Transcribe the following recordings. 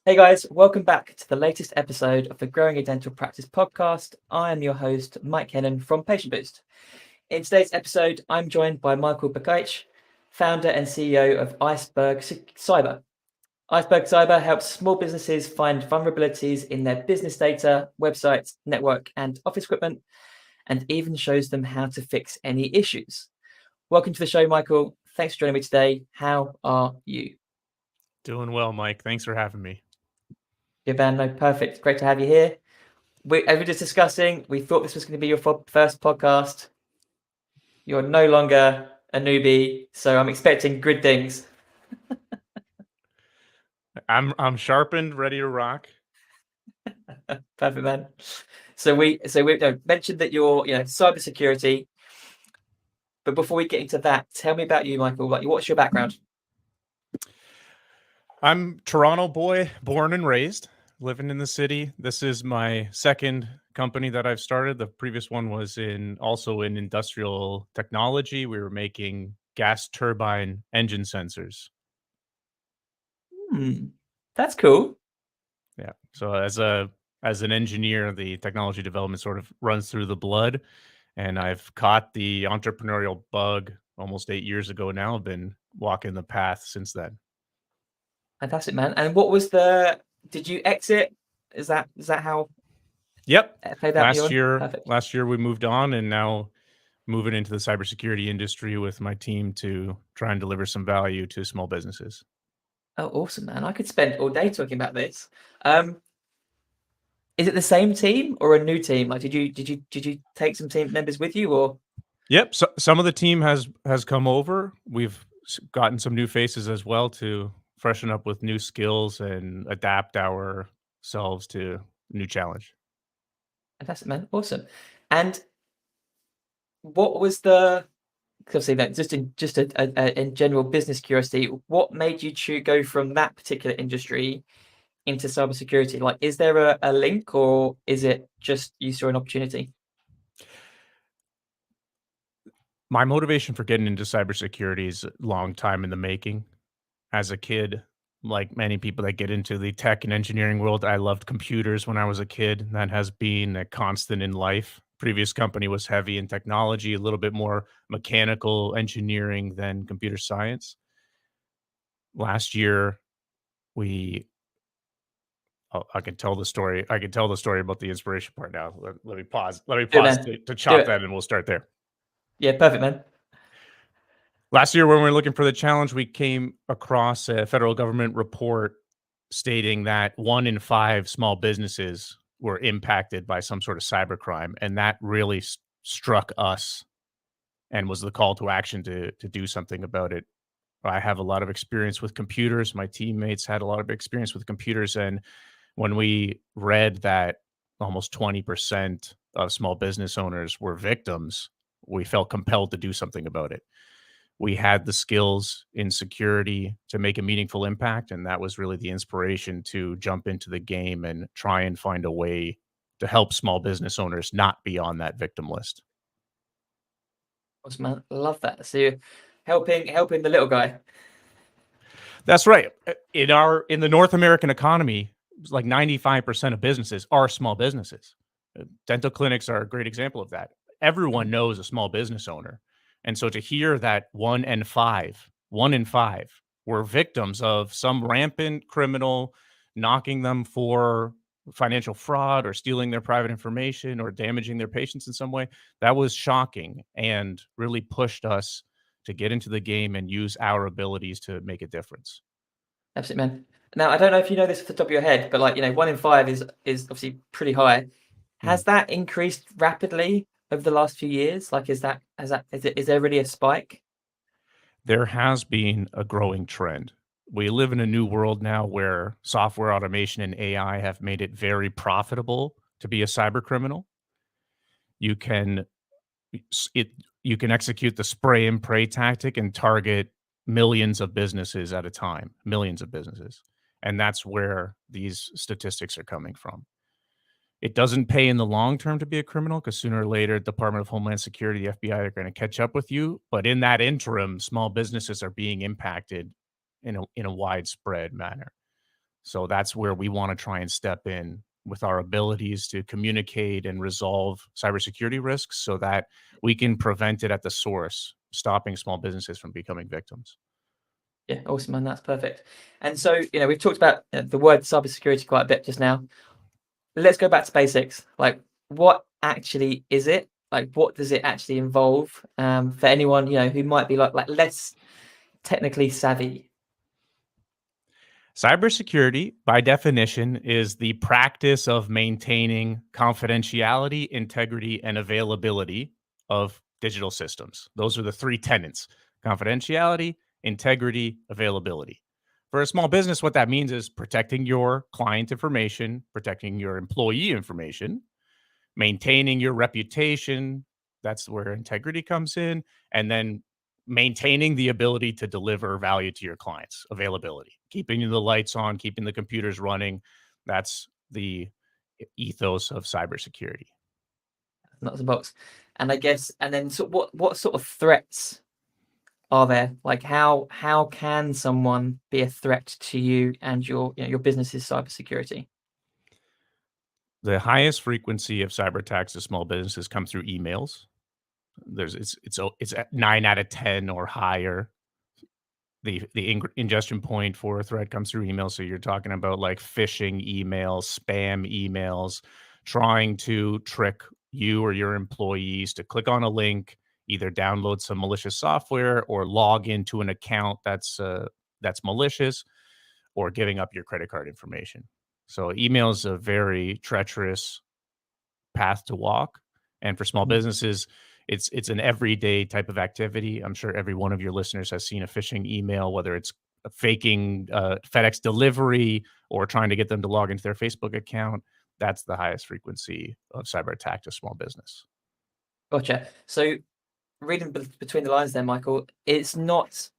Hey guys, welcome back to the latest episode of the Growing a Dental Practice podcast. I am your host, Mike Hennan from PatientBoost. In today's episode, I'm joined by Michael Bakaic, founder and CEO of Iceberg Cyber. Iceberg Cyber helps small businesses find vulnerabilities in their business data, websites, network, and office equipment, and even shows them how to fix any issues. Welcome to the show, Michael. Thanks for joining me today. How are you? Doing well, Mike. Thanks for having me. Good, man. No, perfect. Great to have you here. As we're just discussing, we thought this was going to be your first podcast. You're no longer a newbie, so I'm expecting good things. I'm sharpened, ready to rock. Perfect, man. So we mentioned that you're cybersecurity, but before we get into that, tell me about you, Michael. Like, what's your background? I'm Toronto boy, born and raised, living in the city. This is my second company that I've started. The previous one was also in industrial technology. We were making gas turbine engine sensors. That's cool. Yeah. So as an engineer, the technology development sort of runs through the blood, and I've caught the entrepreneurial bug almost 8 years ago now. I've been walking the path since then. Fantastic, man. And what was did you exit? Is that how? Yep. It played out? Perfect. Last year we moved on, and now moving into the cybersecurity industry with my team to try and deliver some value to small businesses. Oh, awesome, man. I could spend all day talking about this. Is it the same team or a new team? Like, did you take some team members with you, or? Yep. So some of the team has come over. We've gotten some new faces as well to freshen up with new skills and adapt ourselves to new challenge. Fantastic, man. Awesome. And what was obviously that just in general business curiosity, what made you go from that particular industry into cybersecurity? Like, is there a link, or is it just you saw an opportunity? My motivation for getting into cybersecurity is a long time in the making. As a kid, like many people that get into the tech and engineering world, I loved computers when I was a kid. That has been a constant in life. Previous company was heavy in technology, a little bit more mechanical engineering than computer science. Last year, I can tell the story. I can tell the story about the inspiration part now. Let me pause. Let me pause to chop that, and we'll start there. Yeah, perfect, man. Last year, when we were looking for the challenge, we came across a federal government report stating that 1 in 5 small businesses were impacted by some sort of cybercrime, and that really struck us and was the call to action to do something about it. I have a lot of experience with computers. My teammates had a lot of experience with computers, and when we read that almost 20% of small business owners were victims, we felt compelled to do something about it. We had the skills in security to make a meaningful impact, and that was really the inspiration to jump into the game and try and find a way to help small business owners not be on that victim list. Awesome, man. Love that. So you're helping the little guy. That's right. In the North American economy, like 95% of businesses are small businesses. Dental clinics are a great example of that. Everyone knows a small business owner. And so to hear that 1 in 5 were victims of some rampant criminal knocking them for financial fraud or stealing their private information or damaging their patients in some way, that was shocking and really pushed us to get into the game and use our abilities to make a difference. Absolutely, man. Now, I don't know if you know this off the top of your head, but 1 in 5 is obviously pretty high. Has that increased rapidly over the last few years? Like, is there really a spike? There has been a growing trend. We live in a new world now where software automation and AI have made it very profitable to be a cyber criminal. You can execute the spray and pray tactic and target millions of businesses at a time, millions of businesses. And that's where these statistics are coming from. It doesn't pay in the long term to be a criminal because sooner or later, Department of Homeland Security, the FBI, are going to catch up with you. But in that interim, small businesses are being impacted in a widespread manner. So that's where we want to try and step in with our abilities to communicate and resolve cybersecurity risks so that we can prevent it at the source, stopping small businesses from becoming victims. Yeah, awesome, man. That's perfect. And so, we've talked about the word cybersecurity quite a bit just now. Let's go back to basics. Like, what actually is it? Like, what does it actually involve? For anyone who might be like less technically savvy. Cybersecurity, by definition, is the practice of maintaining confidentiality, integrity, and availability of digital systems. Those are the three tenets: confidentiality, integrity, availability. For a small business, what that means is protecting your client information, protecting your employee information, maintaining your reputation. That's where integrity comes in. And then maintaining the ability to deliver value to your clients, availability, keeping the lights on, keeping the computers running. That's the ethos of cybersecurity. Nuts and bolts. And I guess, and then so what sort of threats are there? Like, how can someone be a threat to you and your business's cybersecurity? The highest frequency of cyber attacks to small businesses come through emails. It's at 9 out of 10 or higher. The ingestion point for a threat comes through email. So you're talking about like phishing emails, spam emails, trying to trick you or your employees to click on a link, either download some malicious software or log into an account that's malicious, or giving up your credit card information. So email is a very treacherous path to walk. And for small Mhm. businesses, it's an everyday type of activity. I'm sure every one of your listeners has seen a phishing email, whether it's faking FedEx delivery or trying to get them to log into their Facebook account. That's the highest frequency of cyber attack to small business. Gotcha. So reading between the lines there, Michael, it's not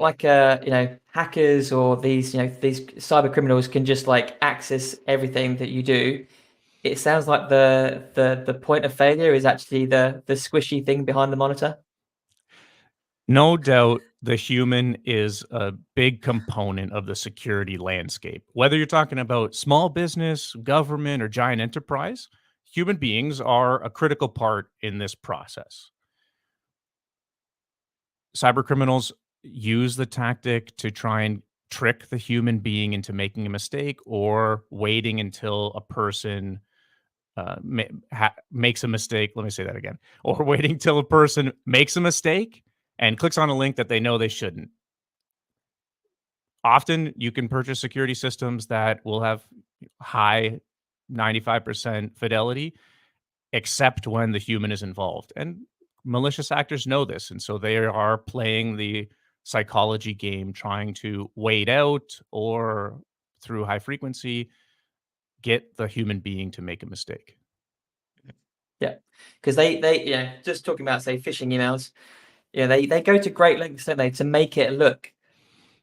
like hackers or these cyber criminals can just like access everything that you do. It sounds like the point of failure is actually the squishy thing behind the monitor. No doubt the human is a big component of the security landscape. Whether you're talking about small business, government, or giant enterprise, human beings are a critical part in this process. Cyber criminals use the tactic to try and trick the human being into making a mistake or waiting until a person makes a mistake. Let me say that again. Or waiting till a person makes a mistake and clicks on a link that they know they shouldn't. Often you can purchase security systems that will have high 95% fidelity, except when the human is involved. And malicious actors know this. And so they are playing the psychology game, trying to wait out or through high frequency, get the human being to make a mistake. Yeah, because they just talking about say phishing emails. They go to great lengths, don't they, to make it look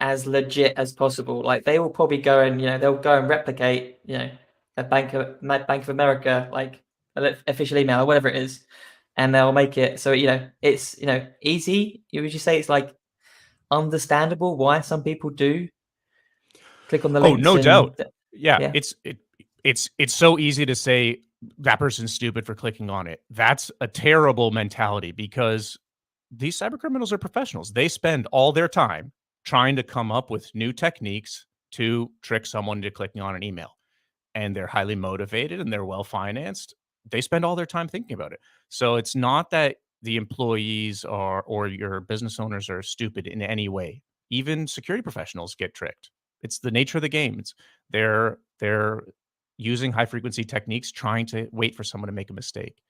as legit as possible. Like they will probably go and they'll go and replicate a Bank of America like official email or whatever it is, and they'll make it so it's easy. Would you say it's like understandable why some people do click on the Oh, links no doubt. and Yeah, yeah. it's so easy to say that person's stupid for clicking on it. That's a terrible mentality because these cyber criminals are professionals. They spend all their time trying to come up with new techniques to trick someone into clicking on an email. And they're highly motivated and they're well financed. They spend all their time thinking about it. So it's not that the employees are or your business owners are stupid in any way. Even security professionals get tricked. It's the nature of the game. They're using high frequency techniques trying to wait for someone to make a mistake.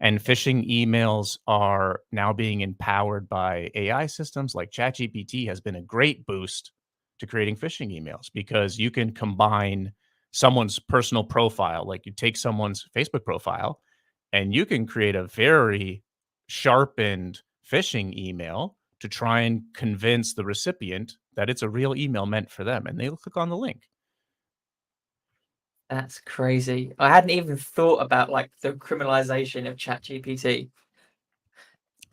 And phishing emails are now being empowered by AI systems like ChatGPT has been a great boost to creating phishing emails because you can combine someone's personal profile, like you take someone's Facebook profile and you can create a very sharpened phishing email to try and convince the recipient that it's a real email meant for them. And they'll click on the link. That's crazy. I hadn't even thought about like the criminalization of ChatGPT.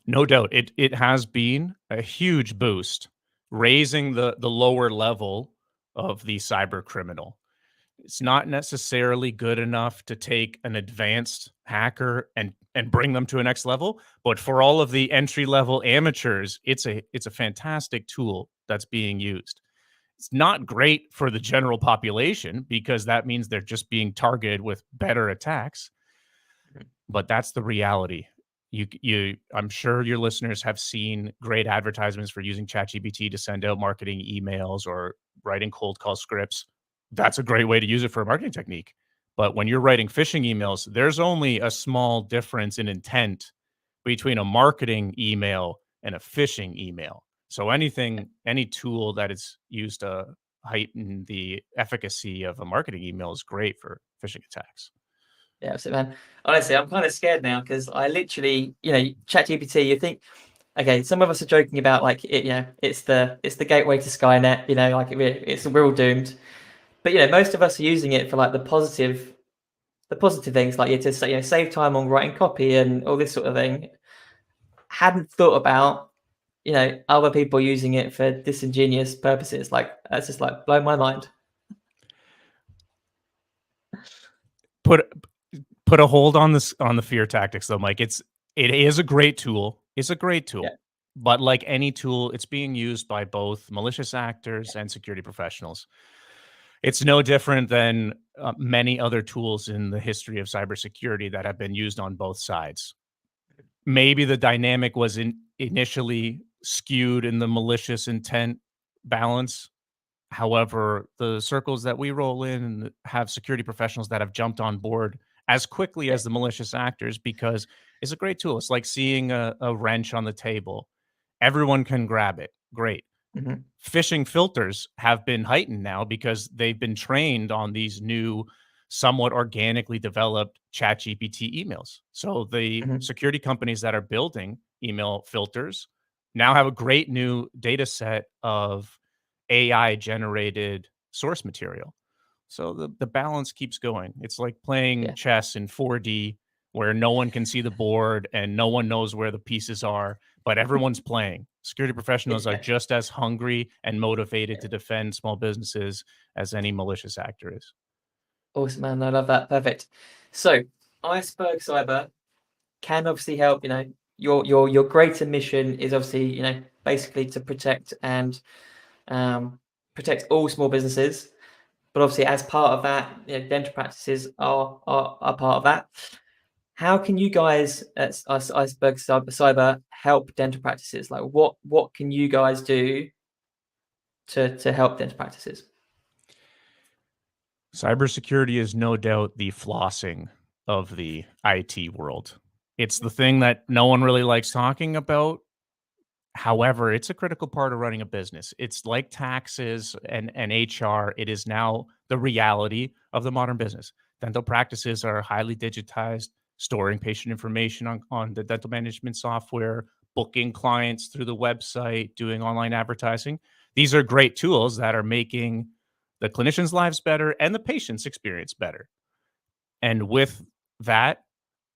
No doubt. It has been a huge boost, raising the lower level of the cyber criminal. It's not necessarily good enough to take an advanced hacker and bring them to a next level, but for all of the entry level amateurs, it's a fantastic tool that's being used. It's not great for the general population because that means they're just being targeted with better attacks, but that's the reality. I'm sure your listeners have seen great advertisements for using ChatGPT to send out marketing emails or writing cold call scripts. That's a great way to use it for a marketing technique. But when you're writing phishing emails, there's only a small difference in intent between a marketing email and a phishing email. So any tool that is used to heighten the efficacy of a marketing email is great for phishing attacks. Yeah, absolutely, man. Honestly, I'm kind of scared now because I literally, ChatGPT. You think, okay, some of us are joking about like it, it's the gateway to Skynet. Like we're all doomed. But most of us are using it for like the positive things, like to save time on writing copy and all this sort of thing. Hadn't thought about other people using it for disingenuous purposes. Like that's just like blown my mind. Put a hold on this on the fear tactics though, Mike. It is a great tool. It's a great Yeah. tool. But like any tool, it's being used by both malicious actors and security professionals. It's no different than many other tools in the history of cybersecurity that have been used on both sides. Maybe the dynamic was initially skewed in the malicious intent balance. However, the circles that we roll in have security professionals that have jumped on board as quickly as the malicious actors because it's a great tool. It's like seeing a wrench on the table. Everyone can grab it. Great. Mhm. Phishing filters have been heightened now because they've been trained on these new, somewhat organically developed ChatGPT emails. So the Mhm. security companies that are building email filters now have a great new data set of AI generated source material. So the balance keeps going. It's like playing Yeah. chess in 4D where no one can see the board and no one knows where the pieces are, but everyone's playing. Security professionals are Yeah. just as hungry and motivated to defend small businesses as any malicious actor is. Awesome, man. I love that. Perfect. So, Iceberg Cyber can obviously help. Your greater mission is obviously basically to protect and protect all small businesses. But obviously, as part of that, dental practices are part of that. How can you guys at Iceberg Cyber help dental practices? Like, what can you guys do to help dental practices? Cybersecurity is no doubt the flossing of the IT world. It's the thing that no one really likes talking about. However, it's a critical part of running a business. It's like taxes and HR. It is now the reality of the modern business. Dental practices are highly digitized, storing patient information on the dental management software, booking clients through the website, doing online advertising. These are great tools that are making the clinicians' lives better and the patient's experience better. And with that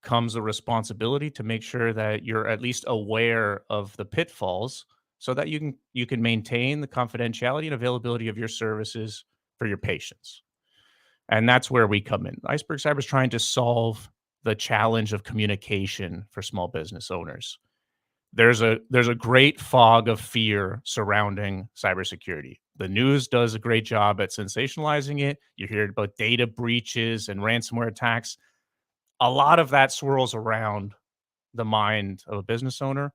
comes a responsibility to make sure that you're at least aware of the pitfalls so that you can maintain the confidentiality and availability of your services for your patients. And that's where we come in. Iceberg Cyber is trying to solve the challenge of communication for small business owners. There's a great fog of fear surrounding cybersecurity. The news does a great job at sensationalizing it. You hear about data breaches and ransomware attacks. A lot of that swirls around the mind of a business owner,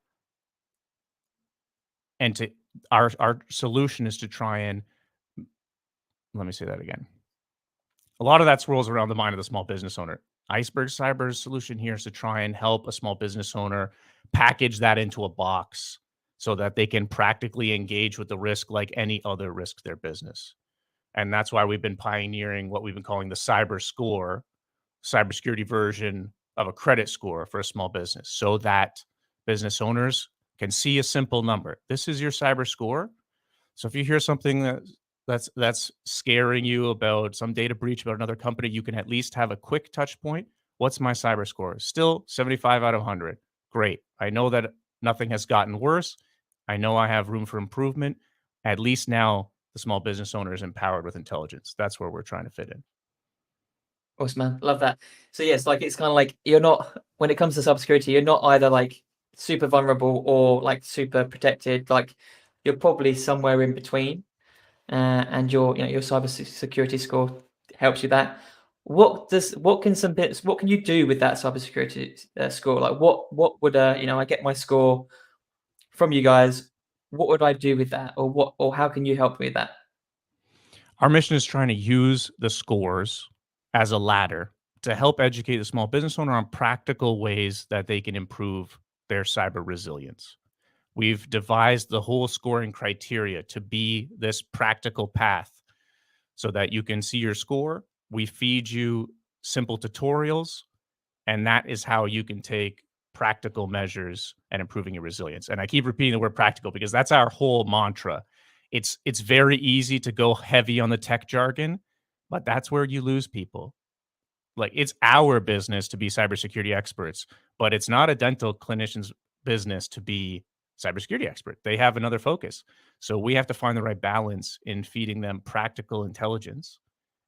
and to our solution is to try and let me say that again. A lot of that swirls around the mind of the small business owner. Iceberg Cyber's solution here is to try and help a small business owner package that into a box so that they can practically engage with the risk like any other risk their business. And that's why we've been pioneering what we've been calling the cyber score, cybersecurity version of a credit score for a small business so that business owners can see a simple number. This is your cyber score. So if you hear something that's scaring you about some data breach about another company, you can at least have a quick touch point. What's my cyber score? Still 75 out of 100. Great. I know that nothing has gotten worse. I know I have room for improvement. At least now the small business owner is empowered with intelligence. That's where we're trying to fit in. Awesome, man. Love that. So yes, like it's kind of like you're not, when it comes to cybersecurity, you're not either like super vulnerable or like super protected. Like you're probably somewhere in between, and your cybersecurity score helps you that. What can you do with that cybersecurity score? Like what would I get my score from you guys? What would I do with that, or how can you help me with that? Our mission is trying to use the scores as a ladder to help educate the small business owner on practical ways that they can improve their cyber resilience. We've devised the whole scoring criteria to be this practical path so that you can see your score. We feed you simple tutorials, and that is how you can take practical measures and improving your resilience. And I keep repeating the word practical because that's our whole mantra. It's very easy to go heavy on the tech jargon, but that's where you lose people. Like, it's our business to be cybersecurity experts, but it's not a dental clinician's business to be cybersecurity expert. They have another focus. So we have to find the right balance in feeding them practical intelligence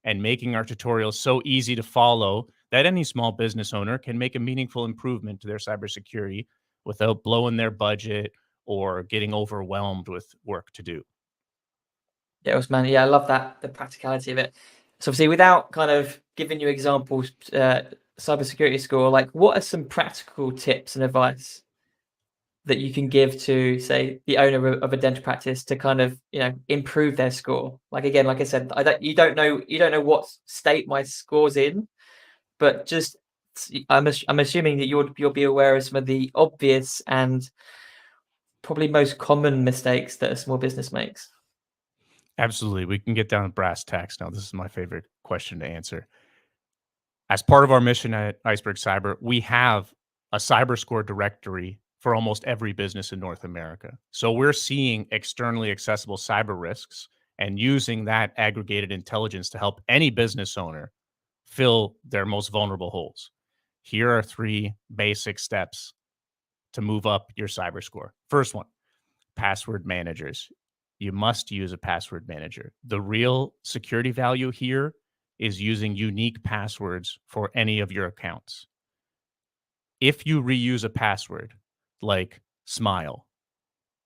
and making our tutorials so easy to follow that any small business owner can make a meaningful improvement to their cybersecurity without blowing their budget or getting overwhelmed with work to do. Yeah, Usman. Yeah, I love that, the practicality of it. So obviously, without kind of giving you examples, cybersecurity score, like what are some practical tips and advice that you can give to, say, the owner of a dental practice to kind of, improve their score? Like again, like I said, you don't know what state my score's in, but just I'm assuming that you'll be aware of some of the obvious and probably most common mistakes that a small business makes. Absolutely. We can get down to brass tacks now. This is my favorite question to answer. As part of our mission at Iceberg Cyber, we have a cyber score directory for almost every business in North America. So we're seeing externally accessible cyber risks and using that aggregated intelligence to help any business owner fill their most vulnerable holes. Here are 3 basic steps to move up your cyber score. First one, password managers. You must use a password manager. The real security value here is using unique passwords for any of your accounts. If you reuse a password like Smile,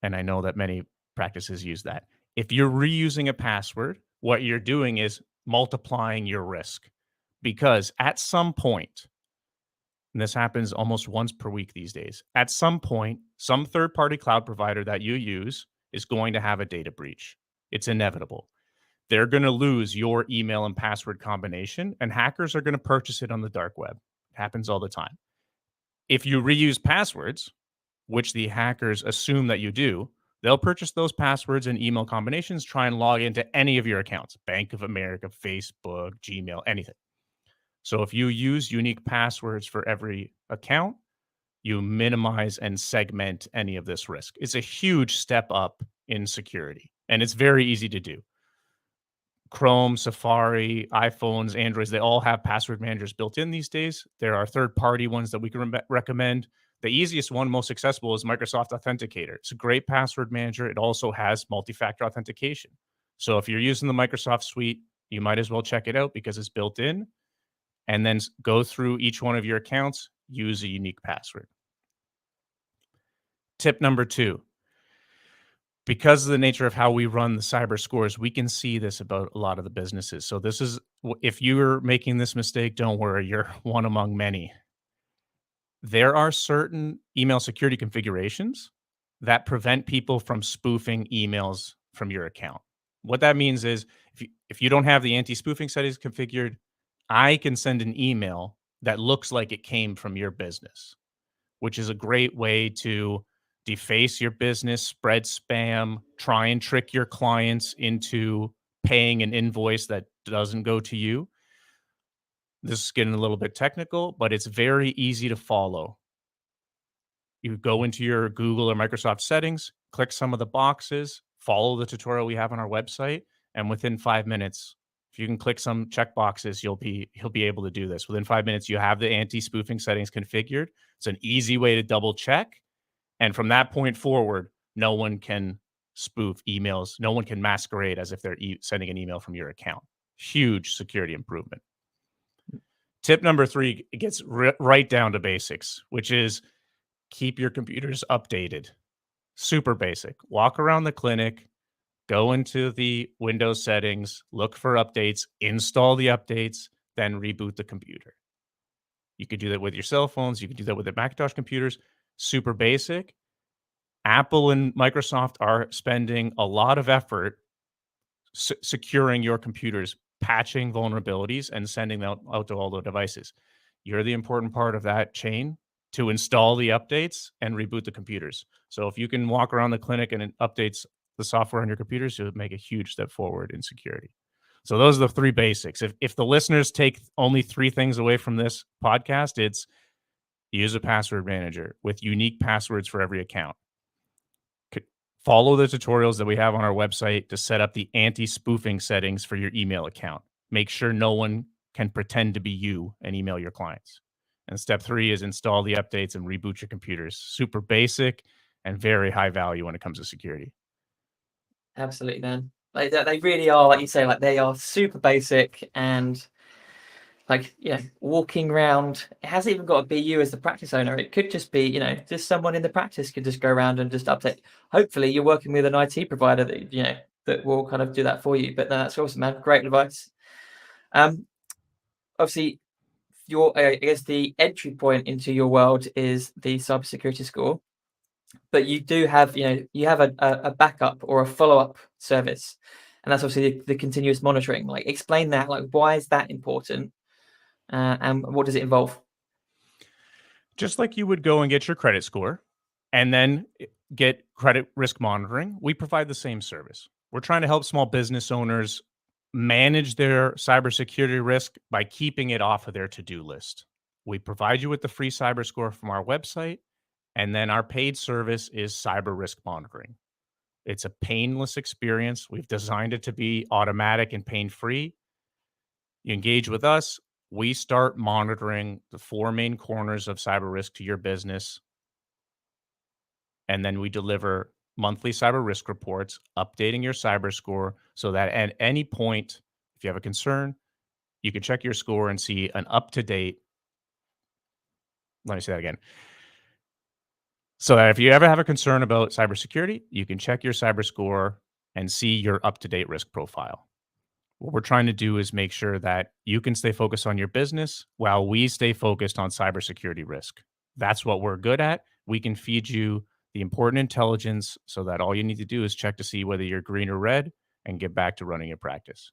and I know that many practices use that, if you're reusing a password, what you're doing is multiplying your risk because at some point, and this happens almost once per week these days, at some point, some third party cloud provider that you use is going to have a data breach. It's inevitable. They're going to lose your email and password combination, and hackers are going to purchase it on the dark web. It happens all the time. If you reuse passwords, which the hackers assume that you do, they'll purchase those passwords and email combinations, try and log into any of your accounts, Bank of America, Facebook, Gmail, anything. So if you use unique passwords for every account, you minimize and segment any of this risk. It's a huge step up in security, and it's very easy to do. Chrome, Safari, iPhones, Androids, they all have password managers built in these days. There are third-party ones that we can recommend. The easiest one, most accessible, is Microsoft Authenticator. It's a great password manager. It also has multi-factor authentication. So if you're using the Microsoft suite, you might as well check it out because it's built in. And then go through each one of your accounts, use a unique password. Tip number 2. Because of the nature of how we run the cyber scores, we can see this about a lot of the businesses. So this is, if you're making this mistake, don't worry, you're one among many. There are certain email security configurations that prevent people from spoofing emails from your account. What that means is if you don't have the anti-spoofing settings configured, I can send an email that looks like it came from your business, which is a great way to deface your business, spread spam, try and trick your clients into paying an invoice that doesn't go to you. This is getting a little bit technical, but it's very easy to follow. You go into your Google or Microsoft settings, click some of the boxes, follow the tutorial we have on our website, and within 5 minutes, if you can click some check boxes, you'll be able to do this. Within 5 minutes, you have the anti-spoofing settings configured. It's an easy way to double check. And from that point forward, no one can spoof emails. No one can masquerade as if they're sending an email from your account. Huge security improvement. Tip number 3 gets right down to basics, which is keep your computers updated. Super basic. Walk around the clinic, go into the Windows settings, look for updates, install the updates, then reboot the computer. You could do that with your cell phones. You could do that with the Macintosh computers. Super basic. Apple and Microsoft are spending a lot of effort securing your computers, patching vulnerabilities, and sending them out to all the devices. You're the important part of that chain to install the updates and reboot the computers. So if you can walk around the clinic and it updates the software on your computers, you'll make a huge step forward in security. So those are the 3 basics. If the listeners take only 3 things away from this podcast, it's use a password manager with unique passwords for every account. Follow the tutorials that we have on our website to set up the anti-spoofing settings for your email account. Make sure no one can pretend to be you and email your clients. And step 3 is install the updates and reboot your computers. Super basic and very high value when it comes to security. Absolutely, man. Like they really are, like you say, like they are super basic and like, walking around. It hasn't even got to be you as the practice owner. It could just be, just someone in the practice could just go around and just update. Hopefully you're working with an IT provider that, that will kind of do that for you. But no, that's awesome, man. Great advice. Obviously, I guess the entry point into your world is the cybersecurity score, but you do have, you have a backup or a follow-up service, and that's obviously the continuous monitoring. Like, explain that. Like, why is that important, and what does it involve? Just like you would go and get your credit score and then get credit risk monitoring, we provide the same service. We're trying to help small business owners manage their cybersecurity risk by keeping it off of their to-do list. We provide you with the free cyber score from our website, and then our paid service is cyber risk monitoring. It's a painless experience. We've designed it to be automatic and pain-free. You engage with us, we start monitoring the 4 main corners of cyber risk to your business, and then we deliver monthly cyber risk reports, updating your cyber score so that at any point, if you have a concern, you can check your score and see an up-to-date. Let me say that again. So that if you ever have a concern about cybersecurity, you can check your cyber score and see your up-to-date risk profile. What we're trying to do is make sure that you can stay focused on your business while we stay focused on cybersecurity risk. That's what we're good at. We can feed you the important intelligence so that all you need to do is check to see whether you're green or red and get back to running your practice.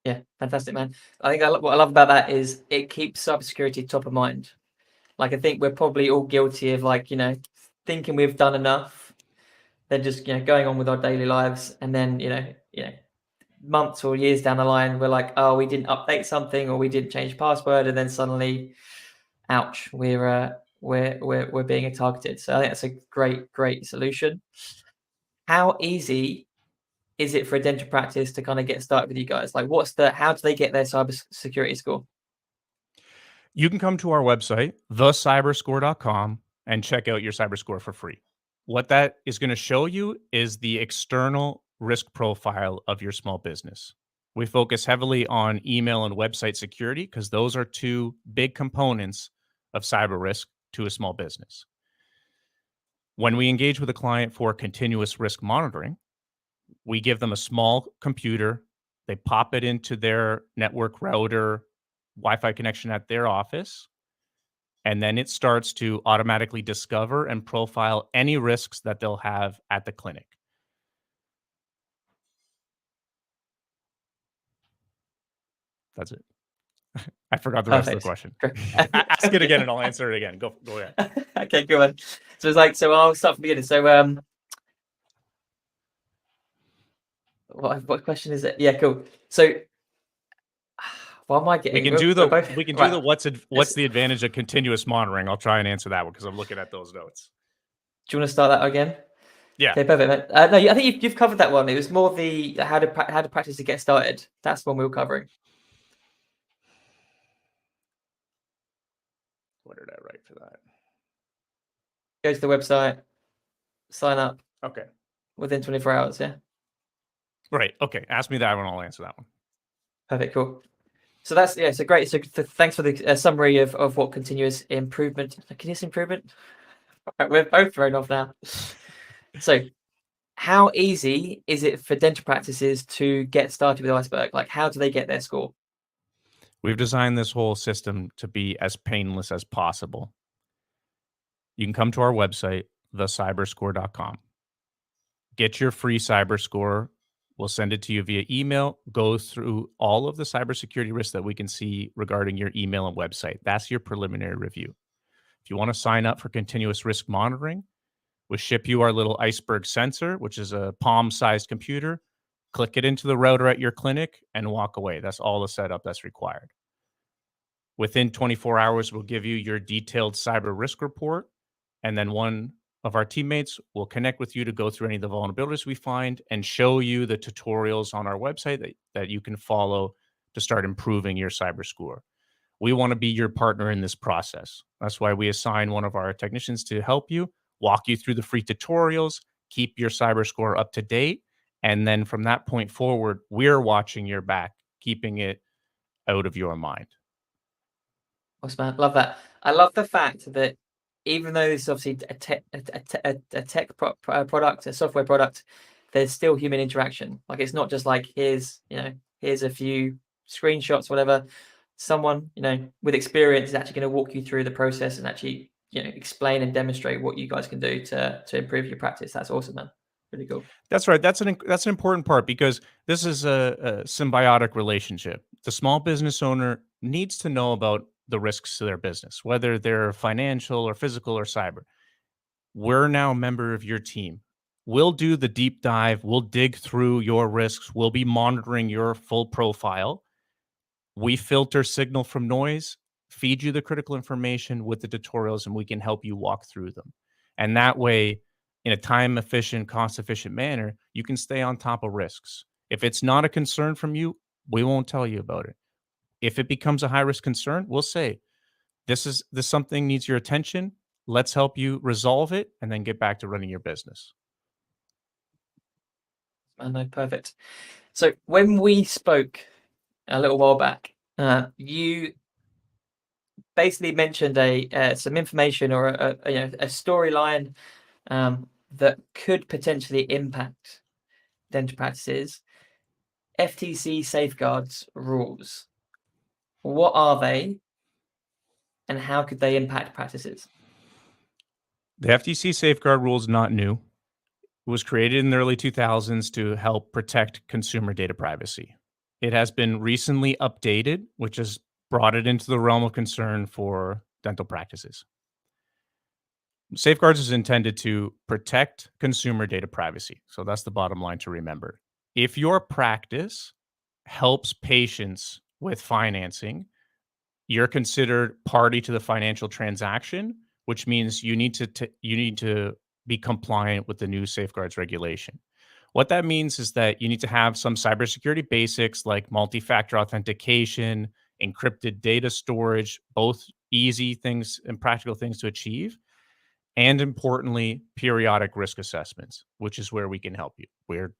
Yeah, fantastic, man. I think what I love about that is it keeps cybersecurity top of mind. Like, I think we're probably all guilty of, like, thinking we've done enough, then just, going on with our daily lives, and then, months or years down the line, we're like, oh, we didn't update something or we didn't change password, and then suddenly, ouch, we're being targeted. So I think that's a great solution. How easy is it for a dental practice to kind of get started with you guys? Like, how do they get their cybersecurity score? You can come to our website, thecyberscore.com, and check out your cyber score for free. What that is going to show you is the external risk profile of your small business. We focus heavily on email and website security because those are 2 big components of cyber risk to a small business. When we engage with a client for continuous risk monitoring, we give them a small computer. They pop it into their network router, Wi-Fi connection at their office, and then it starts to automatically discover and profile any risks that they'll have at the clinic. That's it. I forgot the rest of the question. Ask it again and I'll answer it again. Go ahead. Okay, go on. So it's like, so I'll start from the beginning. So what question is it? Yeah, cool. So what am I getting? We can do the Right. what's the advantage of continuous monitoring? I'll try and answer that one because I'm looking at those notes. Do you want to start that again? Yeah. Okay, perfect. No, I think you've covered that one. It was more the how to practice to get started. That's the one we were covering. What did I write for that? Go to the website, sign up, Okay. Within 24 hours, yeah. Right. Okay. Ask me that one. I'll answer that one. Perfect, cool. So that's, yeah, so great. So thanks for the summary of what continuous improvement. We're both thrown off now. So how easy is it for dental practices to get started with Iceberg? Like, how do they get their score? We've designed this whole system to be as painless as possible. You can come to our website, thecyberscore.com. Get your free cyber score. We'll send it to you via email. Go through all of the cybersecurity risks that we can see regarding your email and website. That's your preliminary review. If you want to sign up for continuous risk monitoring, we'll ship you our little Iceberg sensor, which is a palm-sized computer. Click it into the router at your clinic and walk away. That's all the setup that's required. Within 24 hours, we'll give you your detailed cyber risk report, and then one of our teammates will connect with you to go through any of the vulnerabilities we find and show you the tutorials on our website that you can follow to start improving your cyber score. We want to be your partner in this process. That's why we assign one of our technicians to help you, walk you through the free tutorials, keep your cyber score up to date. And then from that point forward, we're watching your back, keeping it out of your mind. Awesome, man. Love that. I love the fact that even though this is obviously a tech product, a software product, there's still human interaction. Like, it's not just like, here's a few screenshots, whatever. Someone, with experience is actually going to walk you through the process and actually, explain and demonstrate what you guys can do to improve your practice. That's awesome, man. Really cool. That's right. That's an important part because this is a symbiotic relationship. The small business owner needs to know about the risks to their business, whether they're financial or physical or cyber. We're now a member of your team. We'll do the deep dive. We'll dig through your risks. We'll be monitoring your full profile. We filter signal from noise, feed you the critical information with the tutorials, and we can help you walk through them. And that way, in a time efficient, cost efficient manner, you can stay on top of risks. If it's not a concern from you, we won't tell you about it. If it becomes a high risk concern, we'll say, this something needs your attention. Let's help you resolve it and then get back to running your business. I know, perfect. So when we spoke a little while back, you basically mentioned some information or a storyline that could potentially impact dental practices. FTC safeguards rules. What are they, and how could they impact practices? The FTC safeguard rule is not new. It was created in the early 2000s to help protect consumer data privacy. It has been recently updated, which has brought it into the realm of concern for dental practices. Safeguards is intended to protect consumer data privacy. So that's the bottom line to remember. If your practice helps patients with financing, you're considered party to the financial transaction, which means you need to be compliant with the new safeguards regulation. What that means is that you need to have some cybersecurity basics like multi-factor authentication, encrypted data storage, both easy things and practical things to achieve. And importantly, periodic risk assessments, which is where we can help you.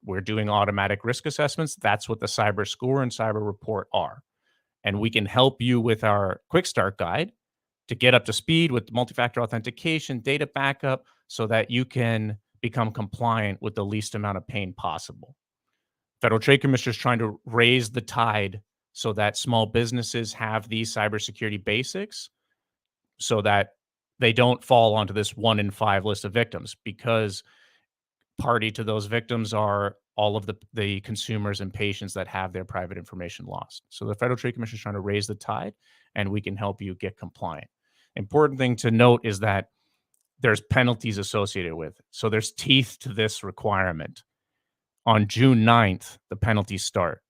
We're doing automatic risk assessments. That's what the cyber score and cyber report are. And we can help you with our quick start guide to get up to speed with multi-factor authentication, data backup, so that you can become compliant with the least amount of pain possible. Federal Trade Commission is trying to raise the tide so that small businesses have these cybersecurity basics so that they don't fall onto this 1 in 5 list of victims, because party to those victims are all of the consumers and patients that have their private information lost. So the Federal Trade Commission is trying to raise the tide, and we can help you get compliant. Important thing to note is that there's penalties associated with it. So there's teeth to this requirement. On June 9th, the penalties start.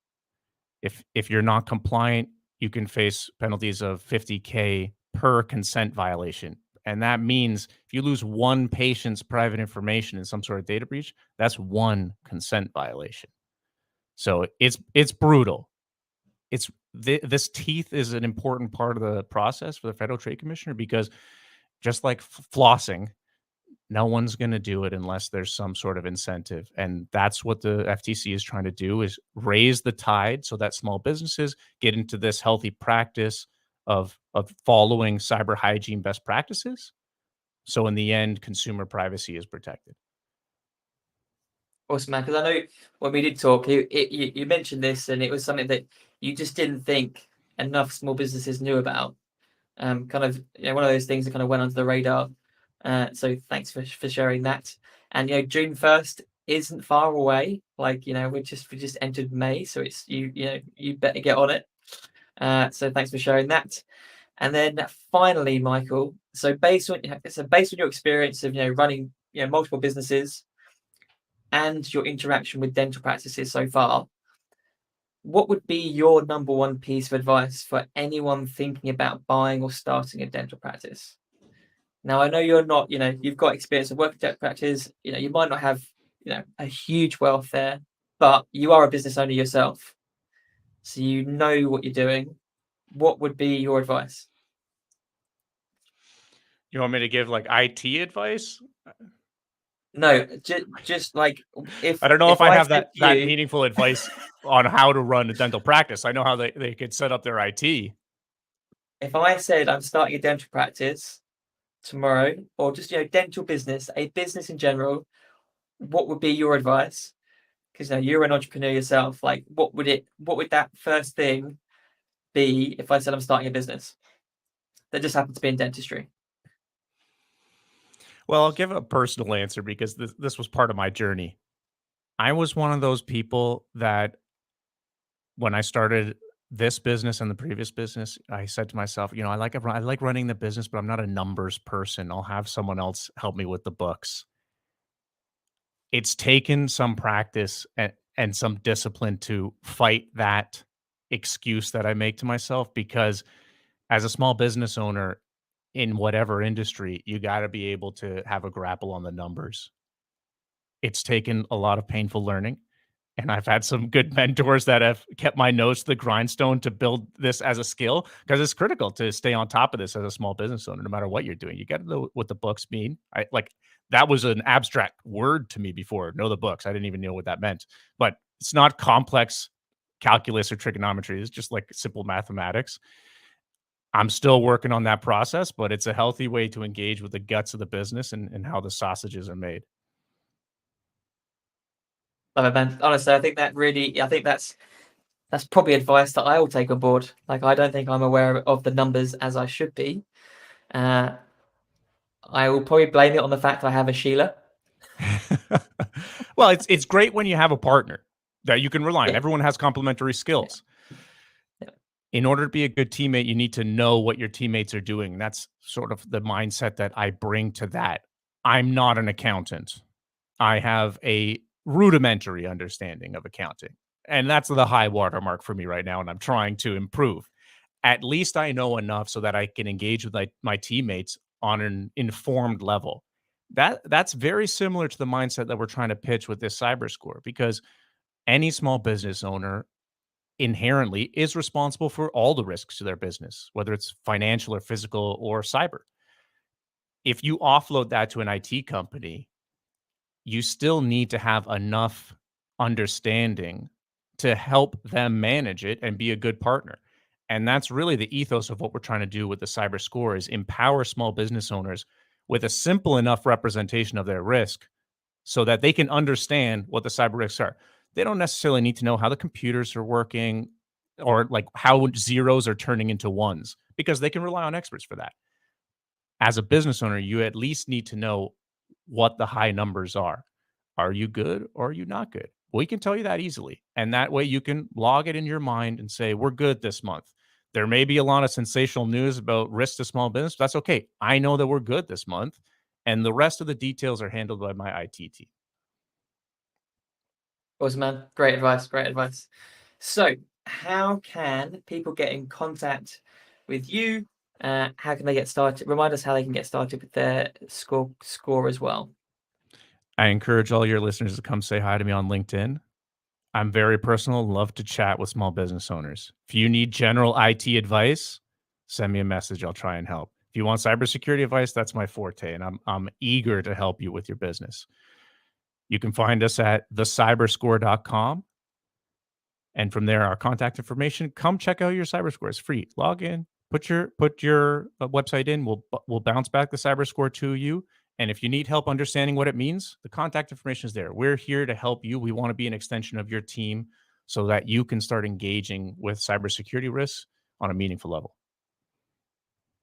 If you're not compliant, you can face penalties of $50K per consent violation. And that means if you lose one patient's private information in some sort of data breach, that's one consent violation. So it's brutal. This teeth is an important part of the process for the Federal Trade Commissioner, because just like flossing, no one's going to do it unless there's some sort of incentive. And that's what the FTC is trying to do, is raise the tide so that small businesses get into this healthy practice of following cyber hygiene best practices. So in the end, consumer privacy is protected. Awesome, man. Because I know when we did talk, you mentioned this, and it was something that you just didn't think enough small businesses knew about. Kind of, one of those things that kind of went under the radar. So thanks for sharing that. And June 1st isn't far away. Like we just entered May, so it's you better get on it. So thanks for sharing that. And then finally, Michael. So based on your experience of running multiple businesses and your interaction with dental practices so far, what would be your number one piece of advice for anyone thinking about buying or starting a dental practice? Now, I know you're not, you've got experience of working dental practice. You might not have, a huge wealth there, but you are a business owner yourself. So you know what you're doing. What would be your advice? You want me to give like IT advice? No, just like I don't know if I have said that to you, meaningful advice on how to run a dental practice. I know how they could set up their IT. if I said I'm starting a dental practice tomorrow, or just dental business, a business in general, what would be your advice? Because you're an entrepreneur yourself. Like, what would that first thing be if I said I'm starting a business that just happens to be in dentistry? Well, I'll give a personal answer because this was part of my journey. I was one of those people that when I started this business and the previous business, I said to myself, I like running the business, but I'm not a numbers person. I'll have someone else help me with the books. It's taken some practice and some discipline to fight that excuse that I make to myself, because as a small business owner in whatever industry, you got to be able to have a grapple on the numbers. It's taken a lot of painful learning, and I've had some good mentors that have kept my nose to the grindstone to build this as a skill, because it's critical to stay on top of this as a small business owner, no matter what you're doing. You got to know what the books mean. That was an abstract word to me before. Know the books. I didn't even know what that meant, but it's not complex calculus or trigonometry. It's just like simple mathematics. I'm still working on that process, but it's a healthy way to engage with the guts of the business and how the sausages are made. Love it, man. Honestly, I think that's probably advice that I will take on board. Like, I don't think I'm aware of the numbers as I should be. I will probably blame it on the fact I have a Sheila. Well, it's great when you have a partner that you can rely on. Yeah. Everyone has complementary skills. Yeah. In order to be a good teammate, you need to know what your teammates are doing. That's sort of the mindset that I bring to that. I'm not an accountant. I have a rudimentary understanding of accounting, and that's the high watermark for me right now, and I'm trying to improve. At least I know enough so that I can engage with my teammates on an informed level. That's very similar to the mindset that we're trying to pitch with this cyber score, because any small business owner inherently is responsible for all the risks to their business, whether it's financial or physical or cyber. If you offload that to an IT company, you still need to have enough understanding to help them manage it and be a good partner. And that's really the ethos of what we're trying to do with the cyber score, is empower small business owners with a simple enough representation of their risk so that they can understand what the cyber risks are. They don't necessarily need to know how the computers are working or like how zeros are turning into ones, because they can rely on experts for that. As a business owner, you at least need to know what the high numbers are. Are you good or are you not good? We can tell you that easily. And that way you can log it in your mind and say, we're good this month. There may be a lot of sensational news about risk to small business. But that's okay. I know that we're good this month. And the rest of the details are handled by my IT team. Awesome, man. Great advice. Great advice. So, how can people get in contact with you? How can they get started? Remind us how they can get started with their score as well. I encourage all your listeners to come say hi to me on LinkedIn. I'm very personal, love to chat with small business owners. If you need general IT advice, send me a message. I'll try and help. If you want cybersecurity advice, that's my forte, and I'm eager to help you with your business. You can find us at thecyberscore.com. And from there, our contact information. Come check out your CyberScore. It's free. Log in, put your website in. We'll bounce back the CyberScore to you. And if you need help understanding what it means, the contact information is there. We're here to help you. We want to be an extension of your team so that you can start engaging with cybersecurity risks on a meaningful level.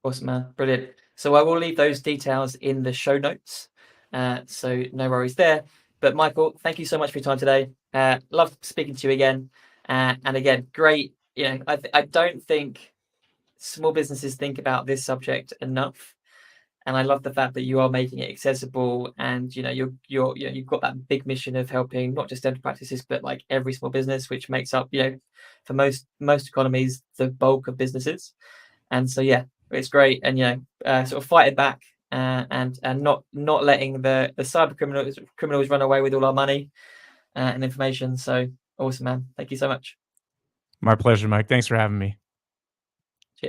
Awesome, man. Brilliant. So I will leave those details in the show notes. So no worries there. But Michael, thank you so much for your time today. Love speaking to you again. And again, great. I don't think small businesses think about this subject enough. And I love the fact that you are making it accessible, and you've got that big mission of helping not just dental practices, but like every small business, which makes up, for most economies, the bulk of businesses. And so it's great, and sort of fight it back, and not letting the cyber criminals run away with all our money and information. So awesome, man. Thank you so much. My pleasure, Mike. Thanks for having me.